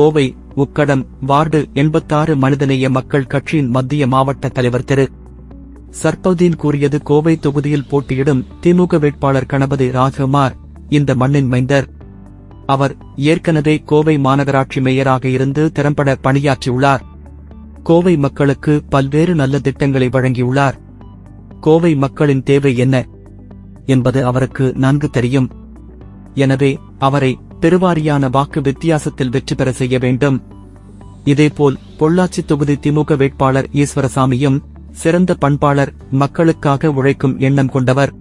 Kovai Ukkadam ward 86 மனிதநேய மக்கள் கட்சியின் மத்திய மாவட்ட தலைவர் திரு சர்பவுதீன் கூறியது. கோவை தொகுதியில் போட்டியிடும் திமுக வேட்பாளர் கணபதி ராஜ்குமார் இந்த மண்ணின் மைந்தர். அவர் ஏற்கனவே கோவை மாநகராட்சி மேயராக இருந்து திறம்பட பணியாற்றியுள்ளார். கோவை மக்களுக்கு பல்வேறு நல்ல திட்டங்களை வழங்கியுள்ளார். கோவை மக்களின் தேவை என்ன என்பது அவருக்கு நன்கு தெரியும். எனவே அவரை பெருவாரியான வாக்கு வித்தியாசத்தில் வெற்றி பெற செய்ய வேண்டும். இதேபோல் பொள்ளாச்சி தொகுதி திமுக வேட்பாளர் ஈஸ்வரசாமியும் சிறந்த பண்பாளர், மக்களுக்காக உழைக்கும் எண்ணம் கொண்டவர்.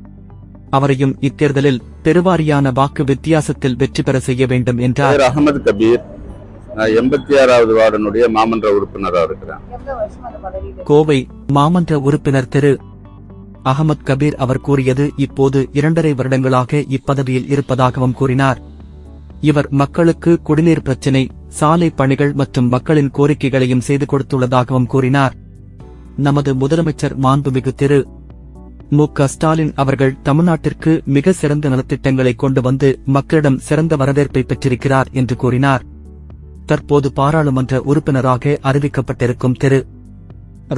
அவரையும் இத்தேர்தலில் பெருவாரியான வாக்கு வித்தியாசத்தில் வெற்றி பெற செய்ய வேண்டும் என்றார். அகமது கபீர் 86வது வார்டனுடைய மாமன்ற உறுப்பினராக இருக்கிறார். கோவை மாமன்ற உறுப்பினர் திரு அகமது கபீர் அவர் கூறியது. இப்போது 2.5 வருடங்களாக இப்பதவியில் இருப்பதாகவும் கூறினார். இவர் மக்களுக்கு குடிநீர் பிரச்சினை, சாலை பணிகள் மற்றும் மக்களின் கோரிக்கைகளையும் செய்து கொடுத்துள்ளதாகவும் கூறினார். நமது முதலமைச்சர் மாண்புமிகு திரு மு.க. ஸ்டாலின் அவர்கள் தமிழ்நாட்டிற்கு மிக சிறந்த நலத்திட்டங்களை கொண்டு வந்து மக்களிடம் சிறந்த வரவேற்பை பெற்றிருக்கிறார் என்று கூறினார். தற்போது பாராளுமன்ற உறுப்பினராக அறிவிக்கப்பட்டிருக்கும் திரு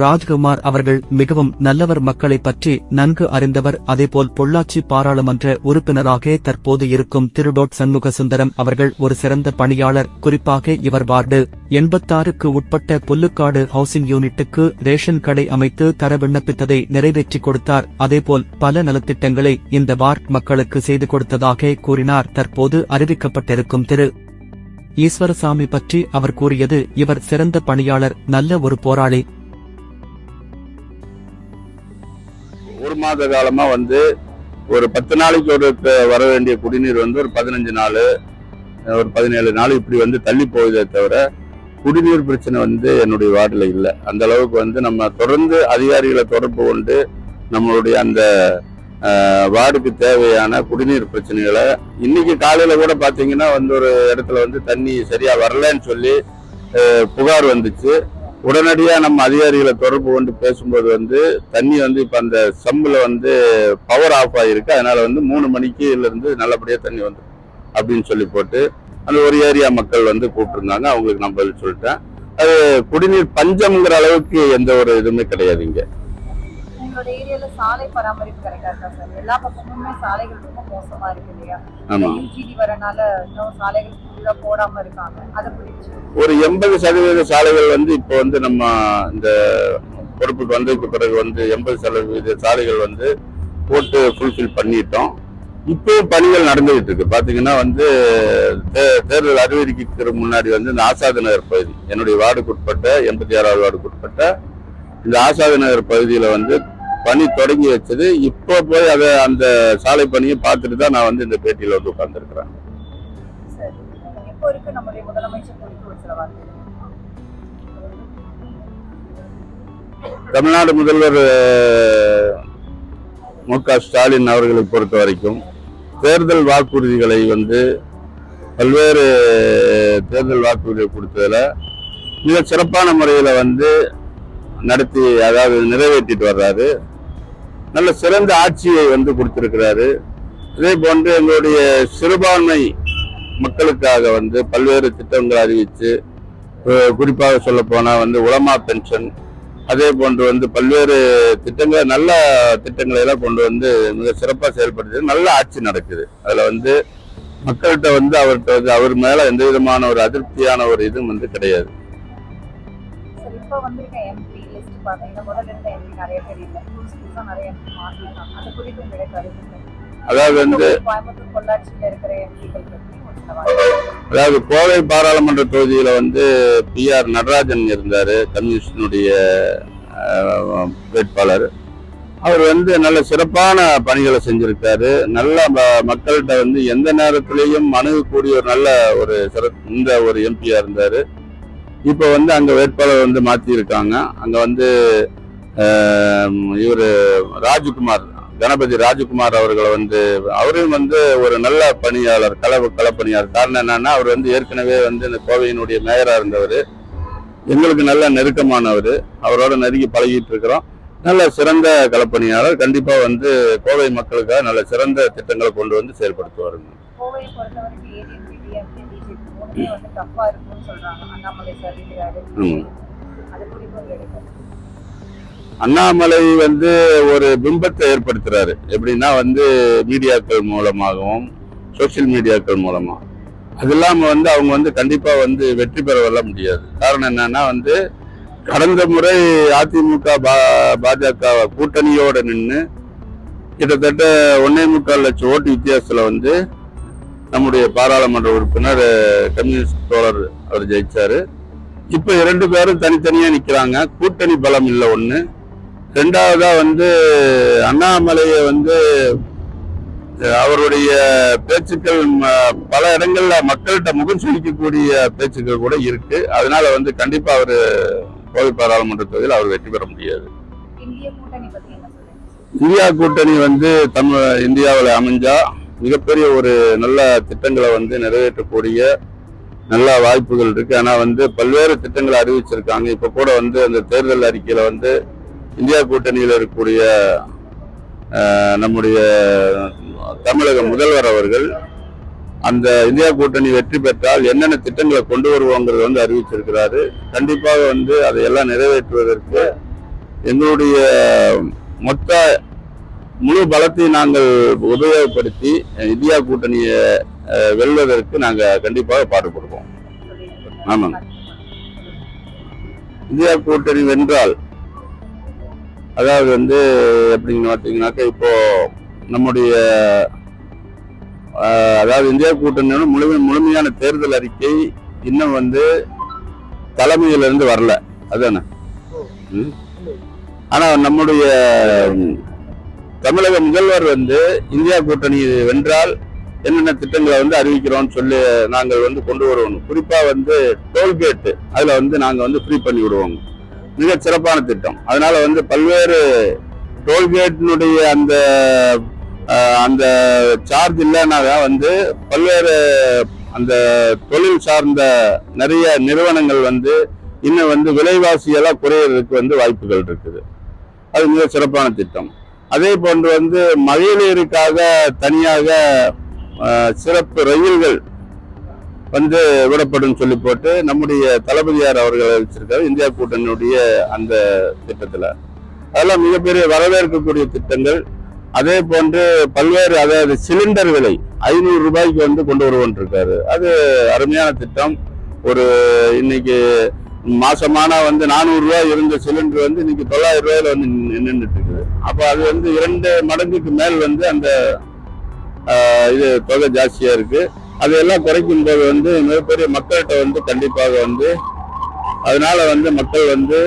ராஜ்குமார் அவர்கள் மிகவும் நல்லவர், மக்களை பற்றி நன்கு அறிந்தவர். அதேபோல் பொள்ளாச்சி பாராளுமன்ற உறுப்பினராக தற்போது இருக்கும் திரு சண்முக சுந்தரம் அவர்கள் ஒரு சிறந்த பணியாளர். குறிப்பாக இவர் வார்டு 86க்கு உட்பட்ட புல்லுக்காடு ஹவுசிங் யூனிட்டுக்கு ரேஷன் கடை அமைத்து தர விண்ணப்பித்ததை நிறைவேற்றி கொடுத்தார். அதேபோல் பல நலத்திட்டங்களை இந்த வார்டு மக்களுக்கு செய்து கொடுத்ததாக கூறினார். தற்போது அறிவிக்கப்பட்டிருக்கும் திரு ஈஸ்வரசாமி பற்றி அவர் கூறியது. இவர் சிறந்த பணியாளர், நல்ல ஒரு போராளி. ஒரு மாத காலமா ஒரு 10 நாளைக்கு ஒரு வர வேண்டிய குடிநீர் ஒரு 15 நாள், ஒரு 17 நாள் இப்படி தள்ளி போகுதே தவிர குடிநீர் பிரச்சனை என்னுடைய வார்டில் இல்லை. அந்த அளவுக்கு நம்ம தொடர்ந்து அதிகாரிகளை தொடர்பு கொண்டு நம்மளுடைய அந்த வார்டுக்கு தேவையான குடிநீர் பிரச்சனைகளை இன்னைக்கு காலையில கூட பாத்தீங்கன்னா ஒரு இடத்துல தண்ணி சரியா வரலன்னு சொல்லி புகார் வந்துச்சு. உடனடியா நம்ம அதிகாரிகளை தொடர்பு கொண்டு பேசும்போது தண்ணி இப்ப அந்த சம்புல பவர் ஆஃப் ஆகிருக்கு. அதனால 3 மணிக்கு இருந்து நல்லபடியா தண்ணி அப்படின்னு சொல்லி போட்டு அந்த ஒரு ஏரியா மக்கள் கூப்பிட்டுருந்தாங்க. அவங்களுக்கு நான் பதில் சொல்லிட்டேன். அது குடிநீர் பஞ்சம்ங்கிற அளவுக்கு எந்த ஒரு இதுவுமே கிடையாது. இங்க சாலை பராமரிப்பு கரெக்டா இருக்கா சார்? எல்லா பக்கமுமே சாலைகள் ரொம்ப மோசமா இருக்கு இல்லையா? ஆமா, யூஜிடி வரனால இன்னும் சாலைகள் ஃபுல்லா போடாம இருக்காங்க. அத புரிஞ்சு ஒரு 80% சாலைகள் இப்போ நம்ம இந்த பொறுப்புக்கு வந்ததுக்கு பிறகு 80% சாலைகள் போட்டு ஃபுல்ஃபில் பண்ணிட்டோம். இப்போ பணிகள் நடந்துகிட்டு இருக்கு. பாத்தீங்கன்னா தேர்தல் அறிவிக்கிறதுக்கு முன்னாடி இந்த ஆசாத் நகர் பகுதி, என்னுடைய வார்டுக்கு உட்பட்ட 86வது வார்டுக்கு உட்பட்ட இந்த ஆசாத் நகர் பகுதியில பணி தொடங்கி வச்சது. இப்போ போய் அந்த சாலை பணியை பார்த்துட்டு தான் நான் இந்த பேட்டியில உட்கார்ந்துருக்கிறேன். தமிழ்நாடு முதல்வர் மு.க. ஸ்டாலின் அவர்களை பொறுத்த வரைக்கும் தேர்தல் வாக்குறுதிகளை பல்வேறு தேர்தல் வாக்குறுதிகள் கொடுத்ததுல மிக சிறப்பான முறையில நடத்தி, அதாவது நிறைவேற்றிட்டு வர்றாரு. நல்ல சிறந்த ஆட்சியை கொடுத்திருக்கிறாரு. இதே போன்று எங்களுடைய சிறுபான்மை மக்களுக்காக பல்வேறு திட்டங்கள் அறிவிச்சு, குறிப்பாக சொல்ல போனா உலமா பென்ஷன், அதே போன்று பல்வேறு திட்டங்களை, நல்ல திட்டங்களை எல்லாம் கொண்டு மிக சிறப்பா செயல்படுது. நல்ல ஆட்சி நடக்குது. அதுல மக்கள்கிட்ட அவர்கிட்ட அவர் மேல எந்த விதமான ஒரு அதிருப்தியான ஒரு இதுவும் கிடையாது. அதாவது கோவை பாராளுமன்ற தொகுதியில PR நடராஜன் இருந்தாரு, கம்யூனிஸ்டினுடைய வேட்பாளர். அவர் நல்ல சிறப்பான பணிகளை செஞ்சிருக்காரு. நல்ல மக்கள்கிட்ட எந்த நேரத்திலையும் அணுகக்கூடிய ஒரு நல்ல இந்த ஒரு MP-யா இருந்தாரு. இப்போ அங்க வேட்பாளர் மாத்தி இருக்காங்க. அங்க இவரு ராஜ்குமார், கணபதி ராஜ்குமார் அவர்களை அவரும் ஒரு நல்ல பணியாளர், களப்பணியாளர். காரணம் என்னன்னா அவர் ஏற்கனவே இந்த கோவையினுடைய மேயரா இருந்தவர். எங்களுக்கு நல்ல நெருக்கமானவர். அவரோட நெருங்கி பழகிட்டு இருக்கிறோம். நல்ல சிறந்த களப்பணியாளர். கண்டிப்பா கோவை மக்களுக்காக நல்ல சிறந்த திட்டங்களை கொண்டு செயல்படுத்துவாருங்க. எல்லாருமே வந்து டஃப்பா இருக்கும்னு சொல்றாங்க. அண்ணாமலை சார் இருக்கிறாரு. அது குறித்து உங்க எடுக்க அண்ணாமலை வந்து ஒரு பிம்பத்தை ஏற்படுத்துறாரு. எப்படின்னா வந்து மீடியாக்கள் மூலமாகவும் சோசியல் மீடியாக்கள் மூலமா அது இல்லாம வந்து அவங்க வந்து கண்டிப்பா வந்து வெற்றி பெற வர முடியாது. காரணம் என்னன்னா வந்து கடந்த முறை அதிமுக பாஜக கூட்டணியோட நின்று கிட்டத்தட்ட 1.25 லட்சம் ஓட்டு வித்தியாசத்துல வந்து நம்முடைய பாராளுமன்ற உறுப்பினர் கம்யூனிஸ்ட் தோழர் அவர் ஜெயிச்சாரு. இப்ப 2 பேரும் தனித்தனியா நிக்கிறாங்க. கூட்டணி பலம் இல்லை ஒண்ணு. ரெண்டாவதா வந்து அண்ணாமலையை வந்து அவருடைய பேச்சுக்கள் பல இடங்கள்ல மக்கள்கிட்ட முகம் சுளிக்கக்கூடிய பேச்சுக்கள் கூட இருக்கு. அதனால வந்து கண்டிப்பா அவரு கோவை பாராளுமன்ற தொகுதியில் அவர் வெற்றி பெற முடியாது. இந்தியா கூட்டணி வந்து இந்தியாவில் அமைஞ்சா மிகப்பெரிய ஒரு நல்ல திட்டங்களை வந்து நிறைவேற்றக்கூடிய நல்ல வாய்ப்புகள் இருக்கு. ஆனா வந்து பல்வேறு திட்டங்களை அறிவிச்சிருக்காங்க. இப்ப கூட வந்து அந்த தேர்தல் அறிக்கையில வந்து இந்தியா கூட்டணியில் இருக்கக்கூடிய நம்முடைய தமிழக முதல்வர் அவர்கள் அந்த இந்தியா கூட்டணி வெற்றி பெற்றால் என்னென்ன திட்டங்களை கொண்டு வருவோங்கிறத வந்து அறிவிச்சிருக்கிறாரு. கண்டிப்பாக வந்து அதையெல்லாம் நிறைவேற்றுவதற்கு எங்களுடைய மொத்த முழு பலத்தை நாங்கள் உபயோகப்படுத்தி இந்தியா கூட்டணியை வெல்வதற்கு நாங்க கண்டிப்பாக பாடுபடுவோம். ஆமாங்க, இந்தியா கூட்டணி வென்றால் அதாவது வந்து எப்படின்னு பார்த்தீங்கன்னாக்கா இப்போ நம்முடைய அதாவது இந்தியா கூட்டணியோட முழுமையான தேர்தல் அறிக்கை இன்னும் வந்து தலைமையிலிருந்து வரல. அதானே. ஆனா நம்முடைய தமிழக முதல்வர் வந்து இந்தியா கூட்டணி வென்றால் என்னென்ன திட்டங்களை வந்து அறிவிக்கிறோம்னு சொல்லி நாங்கள் வந்து கொண்டு வருவோம். குறிப்பா வந்து டோல்கேட் அதுல வந்து நாங்க வந்து ஃப்ரீ பண்ணி விடுவோம். மிக சிறப்பான திட்டம். அதனால வந்து பல்வேறு டோல்கேட்டினுடைய அந்த சார்ஜ் இல்லைனாதான் வந்து பல்வேறு அந்த தொழில் சார்ந்த நிறைய நிறுவனங்கள் வந்து இன்னும் வந்து விலைவாசியெல்லாம் குறையிறதுக்கு வந்து வாய்ப்புகள் இருக்குது. அது மிக சிறப்பான திட்டம். அதே போன்று வந்து மகளிருக்காக தனியாக சிறப்பு ரயில்கள் வந்து விடப்படும் சொல்லி போட்டு நம்முடைய தளபதியார் அவர்கள் அறிவிச்சிருக்காரு இந்தியா கூட்டணியுடைய அந்த திட்டத்துல. அதெல்லாம் மிகப்பெரிய வரவேற்கக்கூடிய திட்டங்கள். அதே போன்று பல்வேறு அதாவது சிலிண்டர் விலை 500 ரூபாய்க்கு வந்து கொண்டு வருவோன் இருக்காரு. அது அருமையான திட்டம். ஒரு இன்னைக்கு மாசமான வந்து 400 ரூபாய் இருந்த சிலிண்டர் வந்து இன்னைக்கு 900 ரூபாயில வந்து நின்றுட்டு இருக்குது. அப்ப அது வந்து 2 மடங்குக்கு மேல் வந்து அந்த இது தொகை ஜாஸ்தியா இருக்கு. அதையெல்லாம் குறைக்கும் போது வந்து மிகப்பெரிய மக்கள்கிட்ட வந்து கண்டிப்பாக வந்து அதனால வந்து மக்கள் வந்து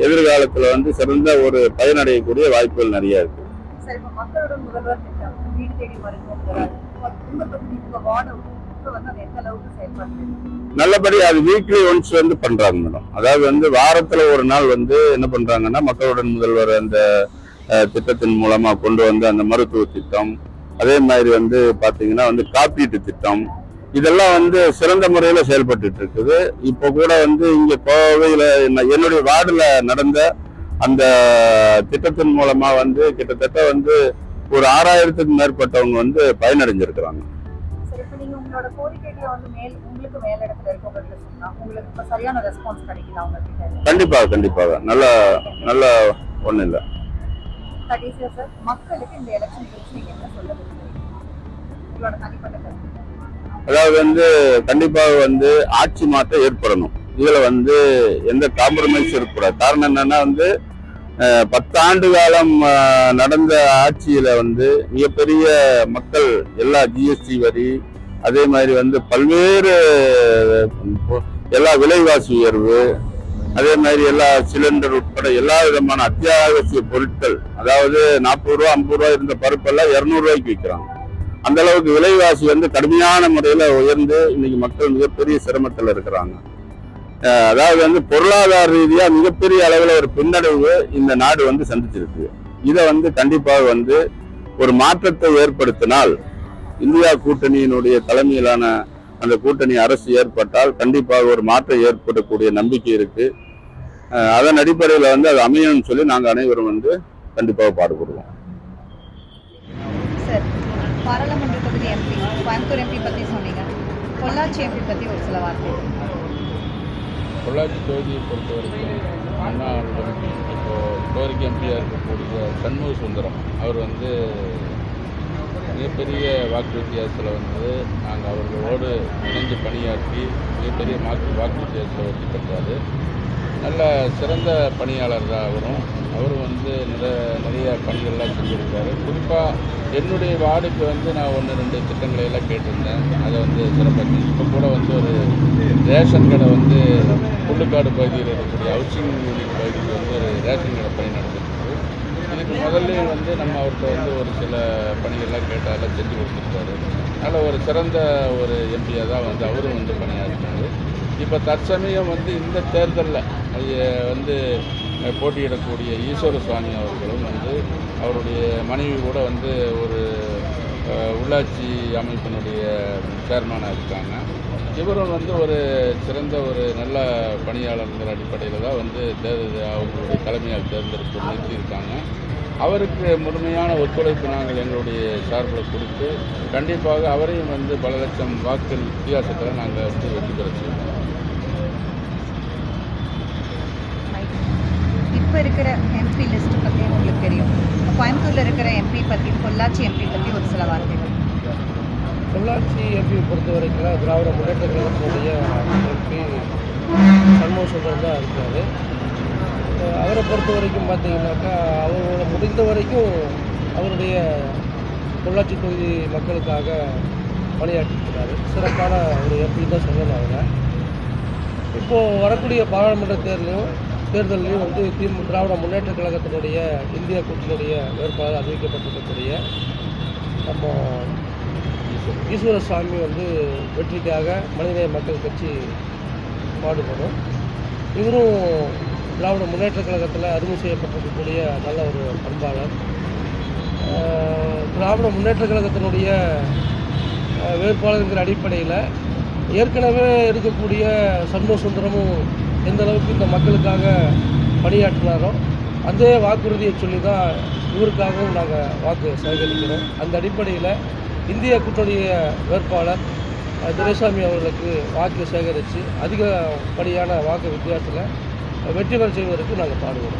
எதிர்காலத்துல வந்து சிறந்த ஒரு பயனடையக்கூடிய வாய்ப்புகள் நிறைய இருக்கு. நல்லபடி அது வீக்லி ஒன்ஸ் வந்து பண்றாங்க மேடம். அதாவது வந்து வாரத்துல ஒரு நாள் வந்து என்ன பண்றாங்கன்னா மக்களுடன் முதல்வர் அந்த திட்டத்தின் மூலமா கொண்டு வந்த அந்த மருத்துவ திட்டம், அதே மாதிரி வந்து பாத்தீங்கன்னா வந்து காப்பீட்டு திட்டம், இதெல்லாம் வந்து சிறந்த முறையில செயல்பட்டு இருக்குது. இப்போ கூட வந்து இங்க கோவையில என்னுடைய வார்டுல நடந்த அந்த திட்டத்தின் மூலமா வந்து கிட்டத்தட்ட வந்து ஒரு 6000த்துக்கும் மேற்பட்டவங்க வந்து பயனடைஞ்சிருக்கிறாங்க. கண்டிப்பாக கண்டிப்பாக நல்ல நல்ல ஒண்ணு இல்லை. அதாவது வந்து கண்டிப்பாக வந்து ஆட்சி மாற்றம் ஏற்படணும். இதுல வந்து எந்த காம்ப்ரமைஸ் இருக்கக்கூடாது. காரணம் என்னன்னா வந்து 10 ஆண்டு காலம் நடந்த ஆட்சியில வந்து மிகப்பெரிய மக்கள் எல்லா ஜிஎஸ்டி வரி, அதே மாதிரி வந்து பல்வேறு எல்லா விலைவாசி உயர்வு, அதே மாதிரி எல்லா சிலிண்டர் உட்பட எல்லா விதமான அத்தியாவசிய பொருட்கள், அதாவது 40 ரூபா 50 ரூபாய் இருந்த பருப்பெல்லாம் 200 ரூபாய்க்கு விற்கிறாங்க. அந்த அளவுக்கு விலைவாசி வந்து கடுமையான முறையில உயர்ந்து இன்னைக்கு மக்கள் மிகப்பெரிய சிரமத்தில் இருக்கிறாங்க. அதாவது வந்து பொருளாதார ரீதியா மிகப்பெரிய அளவுல ஒரு பின்னடைவு இந்த நாடு வந்து சந்திச்சிருக்கு. இதை வந்து கண்டிப்பாக வந்து ஒரு மாற்றத்தை ஏற்படுத்தினால் இந்தியா கூட்டணியினுடைய தலைமையிலான அந்த கூட்டணி அரசு ஏற்பட்டால் கண்டிப்பாக ஒரு மாற்றம் ஏற்படக்கூடிய நம்பிக்கை இருக்கு. அதன் அடிப்படையில் வந்து அது அமையணும்னு சொல்லி நாங்கள் அனைவரும் வந்து கண்டிப்பாக பாடுபடுவோம். பாராளுமன்ற தொகுதி எம்பி, கோயம்புத்தூர் எம்பி பத்தி சொன்னீங்க. பொள்ளாச்சி எம்பி பற்றி ஒரு சில வார்த்தை. பொள்ளாச்சி தொகுதியை பொறுத்த வரைக்கும் அண்ணா அவர்களிடம் இப்போதைக்கு எம்பியாக இருக்கக்கூடிய சண்முக சுந்தரம் அவர் மிகப்பெரிய வாக்கு வித்தியாசத்தில் நாங்கள் அவர்களோடு இணைந்து பணியாற்றி மிகப்பெரிய வாக்கு வித்தியாசத்தில் வெற்றி பெற்றார். நல்ல சிறந்த பணியாளர் தான் அவரும் நிறைய பணிகள்லாம் செஞ்சுருக்காரு. குறிப்பாக என்னுடைய வார்டுக்கு நான் 1-2 திட்டங்களை எல்லாம் கேட்டிருந்தேன். அதை சிறப்பாக இப்போ கூட ஒரு ரேஷன் கடை புல்லுக்காடு பகுதியில் இருக்கக்கூடிய ஹவுசிங் யூனிட் பகுதிக்கு ஒரு ரேஷன் கடை பணி நடந்துருக்கு. இதுக்கு முதல்ல நம்ம அவர்கிட்ட ஒரு சில பணிகள்லாம் கேட்டாலும் செஞ்சு கொடுத்துருக்காரு. அதனால் ஒரு சிறந்த ஒரு எம்பியாக தான் அவரும் பணியாற்றினார். இப்போ தற்சமயம் இந்த தேர்தலில் போட்டியிடக்கூடிய ஈஸ்வர சுவாமி அவர்களும் அவருடைய மனைவி கூட ஒரு உள்ளாட்சி அமைப்பினுடைய சேர்மனாக இருக்காங்க. இவரும் ஒரு சிறந்த ஒரு நல்ல பணியாளர்கள் அடிப்படையில் தான் அவங்களுடைய தலைமையாக தேர்ந்தெடுப்பு நிறுத்தியிருக்காங்க. அவருக்கு முழுமையான ஒத்துழைப்பு நாங்கள் எங்களுடைய சார்பில் கொடுத்து கண்டிப்பாக அவரையும் பல லட்சம் வாக்குகள் வித்தியாசத்தில் நாங்கள் வெற்றி பெற செய்வோம். இப்போ இருக்கிற எம்பி லிஸ்ட் பற்றி உங்களுக்கு தெரியும். கோயம்புத்தூரில் இருக்கிற எம்பி பற்றி, பொள்ளாச்சி எம்பி பற்றி ஒரு சில வார்த்தைகள். பொள்ளாச்சி எம்பியை பொறுத்த வரைக்கும் திராவிட முன்னேற்ற கழகத்தினுடைய எம்பி சண்முக சுந்தரம் தான் இருக்கார். அவரை பொறுத்த வரைக்கும் பார்த்தீங்கன்னாக்கா அவரோட முடிந்த வரைக்கும் அவருடைய பொள்ளாச்சி தொகுதி மக்களுக்காக பணியாற்றிருக்கிறார். சிறப்பான ஒரு எம்பி தான் சொல்லணும். அவங்க இப்போது வரக்கூடிய பாராளுமன்ற தேர்தலையும் திராவிட முன்னேற்ற கழகத்தினுடைய இந்திய கூட்டணியுடைய வேட்பாளர் அறிவிக்கப்பட்டிருக்கக்கூடிய நம்ம ஈஸ்வர சுவாமி வெற்றிக்காக மனிதநேய மக்கள் கட்சி பாடுபடும். இவரும் திராவிட முன்னேற்ற கழகத்தில் அறிமுகம் செய்யப்பட்டிருக்கக்கூடிய நல்ல ஒரு பண்பாளர். திராவிட முன்னேற்ற கழகத்தினுடைய வேட்பாளர்கள் அடிப்படையில் ஏற்கனவே இருக்கக்கூடிய சண்முக சுந்தரமும் எந்த அளவுக்கு இந்த மக்களுக்காக பணியாற்றினாரோ அந்த வாக்குறுதியை சொல்லி தான் இவருக்காகவும் நாங்கள் வாக்கு சேகரிக்கிறோம். அந்த அடிப்படையில் இந்திய கூட்டணிய வேட்பாளர் துரைசாமி அவர்களுக்கு வாக்கு சேகரித்து அதிகப்படியான வாக்கு வித்தியாசத்தில் வெற்றி பெற செய்வதற்கு நாங்கள் பாடுவோம்.